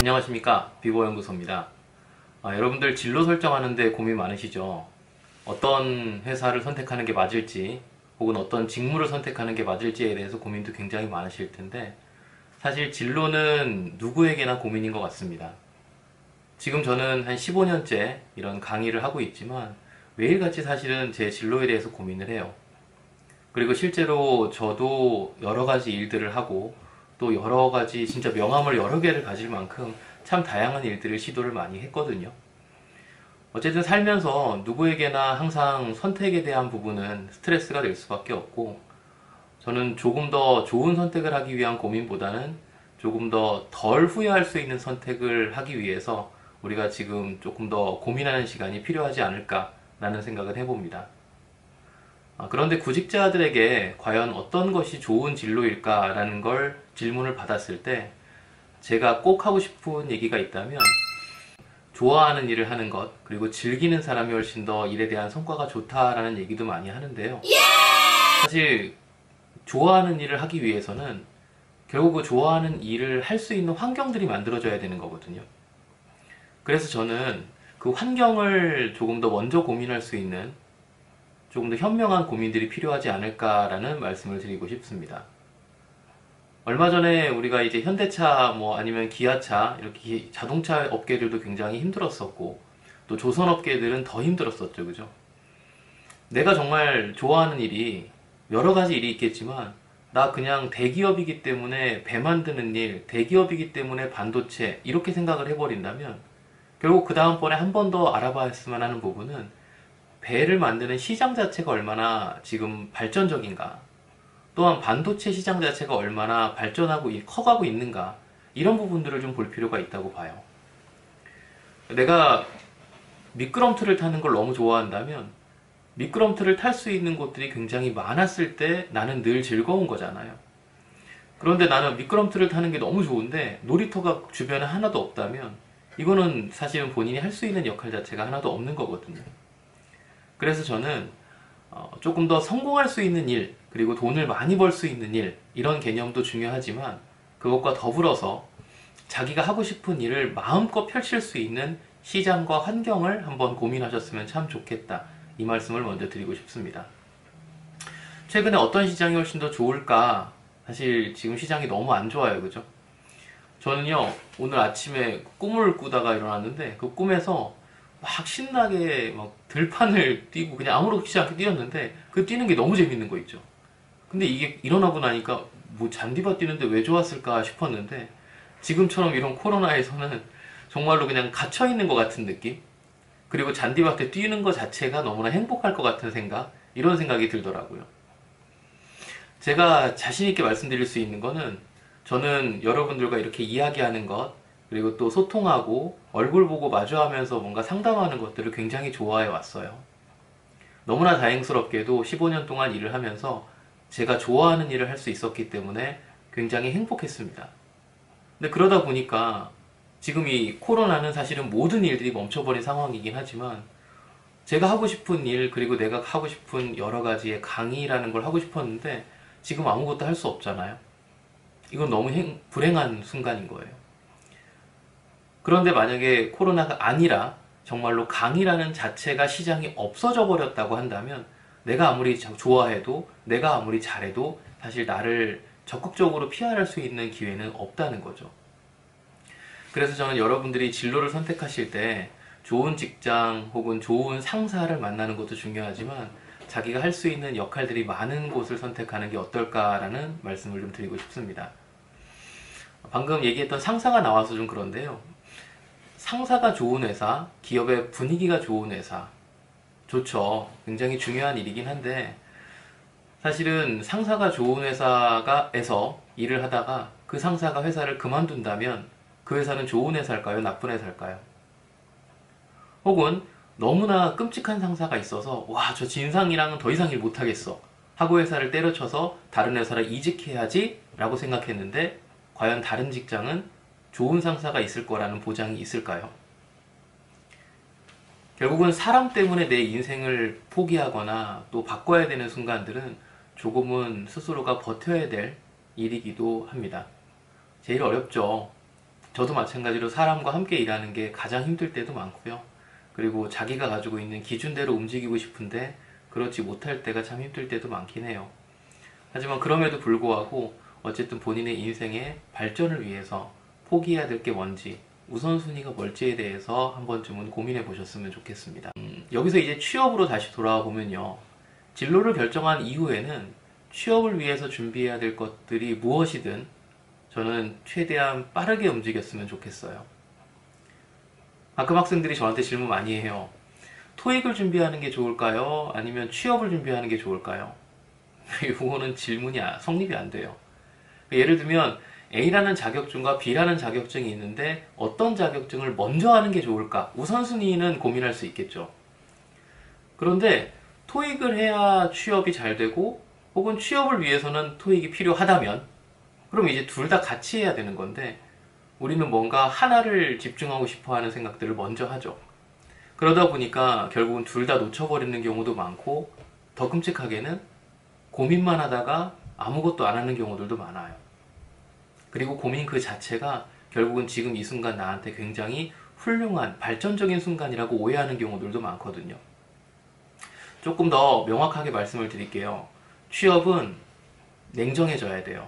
안녕하십니까, 비보연구소입니다. 여러분들 진로 설정하는데 고민 많으시죠? 어떤 회사를 선택하는 게 맞을지 혹은 어떤 직무를 선택하는 게 맞을지에 대해서 고민도 굉장히 많으실 텐데, 사실 진로는 누구에게나 고민인 것 같습니다. 지금 저는 한 15년째 이런 강의를 하고 있지만 매일같이 사실은 제 진로에 대해서 고민을 해요. 그리고 실제로 저도 여러 가지 일들을 하고 또 여러 가지 진짜 명함을 여러 개를 가질 만큼 참 다양한 일들을 시도를 많이 했거든요. 어쨌든 살면서 누구에게나 항상 선택에 대한 부분은 스트레스가 될 수밖에 없고, 저는 조금 더 좋은 선택을 하기 위한 고민보다는 조금 더 덜 후회할 수 있는 선택을 하기 위해서 우리가 지금 조금 더 고민하는 시간이 필요하지 않을까라는 생각을 해봅니다. 그런데 구직자들에게 과연 어떤 것이 좋은 진로일까라는 걸 질문을 받았을 때 제가 꼭 하고 싶은 얘기가 있다면, 좋아하는 일을 하는 것, 그리고 즐기는 사람이 훨씬 더 일에 대한 성과가 좋다라는 얘기도 많이 하는데요. 사실 좋아하는 일을 하기 위해서는 결국 그 좋아하는 일을 할 수 있는 환경들이 만들어져야 되는 거거든요. 그래서 저는 그 환경을 조금 더 먼저 고민할 수 있는 조금 더 현명한 고민들이 필요하지 않을까라는 말씀을 드리고 싶습니다. 얼마 전에 우리가 이제 현대차 뭐 아니면 기아차 이렇게 자동차 업계들도 굉장히 힘들었었고, 또 조선 업계들은 더 힘들었었죠, 그죠? 내가 정말 좋아하는 일이 여러 가지 일이 있겠지만, 나 그냥 대기업이기 때문에 배 만드는 일, 대기업이기 때문에 반도체 이렇게 생각을 해버린다면 결국 그 다음번에 한 번 더 알아봤으면 하는 부분은 배를 만드는 시장 자체가 얼마나 지금 발전적인가, 또한 반도체 시장 자체가 얼마나 발전하고 커가고 있는가, 이런 부분들을 좀 볼 필요가 있다고 봐요. 내가 미끄럼틀을 타는 걸 너무 좋아한다면 미끄럼틀을 탈 수 있는 곳들이 굉장히 많았을 때 나는 늘 즐거운 거잖아요. 그런데 나는 미끄럼틀을 타는 게 너무 좋은데 놀이터가 주변에 하나도 없다면 이거는 사실은 본인이 할 수 있는 역할 자체가 하나도 없는 거거든요. 그래서 저는 조금 더 성공할 수 있는 일, 그리고 돈을 많이 벌 수 있는 일, 이런 개념도 중요하지만 그것과 더불어서 자기가 하고 싶은 일을 마음껏 펼칠 수 있는 시장과 환경을 한번 고민하셨으면 참 좋겠다, 이 말씀을 먼저 드리고 싶습니다. 최근에 어떤 시장이 훨씬 더 좋을까? 사실 지금 시장이 너무 안 좋아요, 그죠? 저는요, 오늘 아침에 꿈을 꾸다가 일어났는데 그 꿈에서 막 신나게 막 들판을 뛰고 그냥 아무렇지 않게 뛰었는데 그 뛰는 게 너무 재밌는 거 있죠. 근데 이게 일어나고 나니까 뭐 잔디밭 뛰는데 왜 좋았을까 싶었는데, 지금처럼 이런 코로나에서는 정말로 그냥 갇혀 있는 것 같은 느낌? 그리고 잔디밭에 뛰는 것 자체가 너무나 행복할 것 같은 생각, 이런 생각이 들더라고요. 제가 자신 있게 말씀드릴 수 있는 거는, 저는 여러분들과 이렇게 이야기하는 것, 그리고 또 소통하고 얼굴 보고 마주하면서 뭔가 상담하는 것들을 굉장히 좋아해 왔어요. 너무나 다행스럽게도 15년 동안 일을 하면서 제가 좋아하는 일을 할 수 있었기 때문에 굉장히 행복했습니다. 근데 그러다 보니까 지금 이 코로나는 사실은 모든 일들이 멈춰버린 상황이긴 하지만, 제가 하고 싶은 일, 그리고 내가 하고 싶은 여러 가지의 강의라는 걸 하고 싶었는데 지금 아무것도 할 수 없잖아요. 이건 너무 불행한 순간인 거예요. 그런데 만약에 코로나가 아니라 정말로 강의라는 자체가 시장이 없어져 버렸다고 한다면, 내가 아무리 좋아해도 내가 아무리 잘해도 사실 나를 적극적으로 피할할 수 있는 기회는 없다는 거죠. 그래서 저는 여러분들이 진로를 선택하실 때 좋은 직장 혹은 좋은 상사를 만나는 것도 중요하지만 자기가 할 수 있는 역할들이 많은 곳을 선택하는 게 어떨까라는 말씀을 좀 드리고 싶습니다. 방금 얘기했던 상사가 나와서 좀 그런데요. 상사가 좋은 회사, 기업의 분위기가 좋은 회사, 좋죠. 굉장히 중요한 일이긴 한데, 사실은 상사가 좋은 회사에서 일을 하다가 그 상사가 회사를 그만둔다면 그 회사는 좋은 회사일까요? 나쁜 회사일까요? 혹은 너무나 끔찍한 상사가 있어서 와, 저 진상이랑은 더 이상 일 못하겠어 하고 회사를 때려쳐서 다른 회사를 이직해야지 라고 생각했는데, 과연 다른 직장은 좋은 상사가 있을 거라는 보장이 있을까요? 결국은 사람 때문에 내 인생을 포기하거나 또 바꿔야 되는 순간들은 조금은 스스로가 버텨야 될 일이기도 합니다. 제일 어렵죠. 저도 마찬가지로 사람과 함께 일하는 게 가장 힘들 때도 많고요. 그리고 자기가 가지고 있는 기준대로 움직이고 싶은데 그렇지 못할 때가 참 힘들 때도 많긴 해요. 하지만 그럼에도 불구하고 어쨌든 본인의 인생의 발전을 위해서 포기해야 될 게 뭔지, 우선순위가 뭘지에 대해서 한 번쯤은 고민해 보셨으면 좋겠습니다. 여기서 이제 취업으로 다시 돌아와 보면요. 진로를 결정한 이후에는 취업을 위해서 준비해야 될 것들이 무엇이든 저는 최대한 빠르게 움직였으면 좋겠어요. 가끔 학생들이 저한테 질문 많이 해요. 토익을 준비하는 게 좋을까요? 아니면 취업을 준비하는 게 좋을까요? 이거는 질문이 성립이 안 돼요. 예를 들면 A라는 자격증과 B라는 자격증이 있는데 어떤 자격증을 먼저 하는 게 좋을까? 우선순위는 고민할 수 있겠죠. 그런데 토익을 해야 취업이 잘 되고 혹은 취업을 위해서는 토익이 필요하다면 그럼 이제 둘 다 같이 해야 되는 건데 우리는 뭔가 하나를 집중하고 싶어 하는 생각들을 먼저 하죠. 그러다 보니까 결국은 둘 다 놓쳐버리는 경우도 많고 더 끔찍하게는 고민만 하다가 아무것도 안 하는 경우들도 많아요. 그리고 고민 그 자체가 결국은 지금 이 순간 나한테 굉장히 훌륭한 발전적인 순간이라고 오해하는 경우들도 많거든요. 조금 더 명확하게 말씀을 드릴게요. 취업은 냉정해져야 돼요.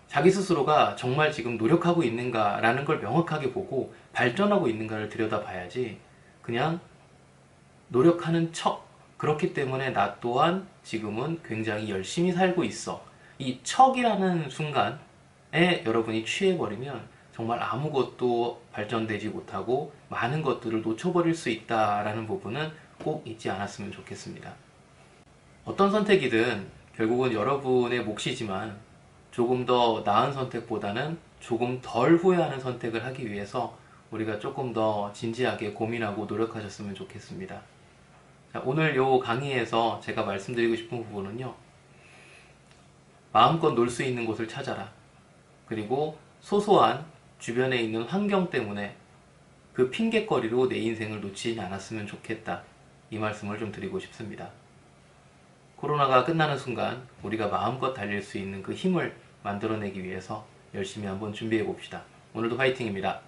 자기 스스로가 정말 지금 노력하고 있는가라는 걸 명확하게 보고 발전하고 있는가를 들여다봐야지 그냥 노력하는 척 그렇기 때문에 나 또한 지금은 굉장히 열심히 살고 있어 이 척이라는 순간에 여러분이 취해버리면 정말 아무것도 발전되지 못하고 많은 것들을 놓쳐버릴 수 있다라는 부분은 꼭 잊지 않았으면 좋겠습니다. 어떤 선택이든 결국은 여러분의 몫이지만 조금 더 나은 선택보다는 조금 덜 후회하는 선택을 하기 위해서 우리가 조금 더 진지하게 고민하고 노력하셨으면 좋겠습니다. 자, 오늘 요 강의에서 제가 말씀드리고 싶은 부분은요. 마음껏 놀 수 있는 곳을 찾아라. 그리고 소소한 주변에 있는 환경 때문에 그 핑곗거리로 내 인생을 놓치지 않았으면 좋겠다. 이 말씀을 좀 드리고 싶습니다. 코로나가 끝나는 순간 우리가 마음껏 달릴 수 있는 그 힘을 만들어내기 위해서 열심히 한번 준비해 봅시다. 오늘도 화이팅입니다.